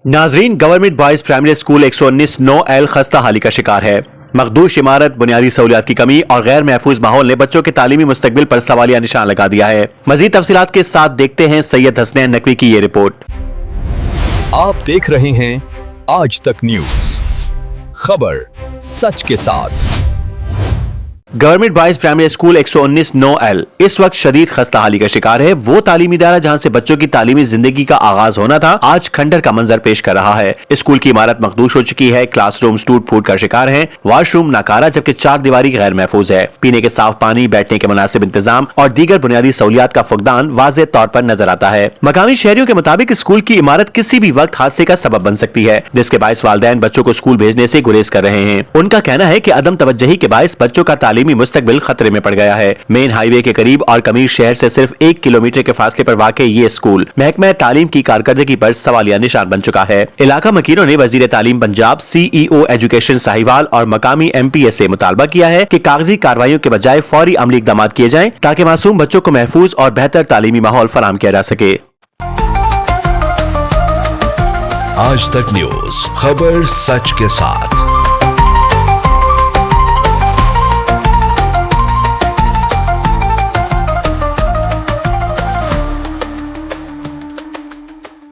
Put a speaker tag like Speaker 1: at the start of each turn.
Speaker 1: नाजरीन, government boys primary school 119 9L खस्ता हाली का शिकार है। मखदूश इमारत, बुनियादी सहूलियात की कमी और गैर महफूज माहौल ने बच्चों के तालीमी मुस्तकबिल पर सवालिया निशान लगा दिया है। मजीद तफसीलात के साथ देखते हैं सैयद हसनैन नकवी की ये रिपोर्ट।
Speaker 2: आप देख रहे हैं आज तक न्यूज, खबर सच के साथ।
Speaker 1: Government boys primary school 119 9L इस वक्त शदीद खस्ता हाली का शिकार है। वो तालीमी इदारा जहां से बच्चों की तालीमी जिंदगी का आगाज होना था, आज खंडर का मंजर पेश कर रहा है। स्कूल की इमारत मखदूश हो चुकी है, क्लासरूम टूट फूट का शिकार है, वॉशरूम नाकारा जबकि 4 दीवारी गैर महफूज है। पीने के साफ पानी, बैठने के मुनासिब इंतजाम और दीगर बुनियादी सहूलियात का फुकदान वाज़ेह तौर पर नजर आता है। मकामी शहरियों के मुताबिक स्कूल की इमारत किसी भी वक्त हादसे का सबब बन सकती है, जिसके बायस वालिदैन बच्चों को स्कूल भेजने से गुरेज कर रहे हैं। उनका कहना है कि अदम तवज्जुही के बायस बच्चों का तालीमी मुस्तकबिल खतरे में पड़ गया है। मेन हाईवे के करीब और कमीर शहर से सिर्फ 1 किलोमीटर के फासले पर वाक़ ये स्कूल महकमा तालीम की कारकर्दगी पर सवालिया निशान बन चुका है। इलाका मकीनों ने वजीर तालीम पंजाब, CEO एजुकेशन साहिवाल और मकामी MPA से मुतालबा किया है कि कागजी कार्रवाइयों के बजाय फौरी अमली इक़दाम किए जाएं ताकि मासूम बच्चों को महफूज और बेहतर तालीमी माहौल फराहम किया जा सके।
Speaker 2: आज तक न्यूज, खबर सच के साथ।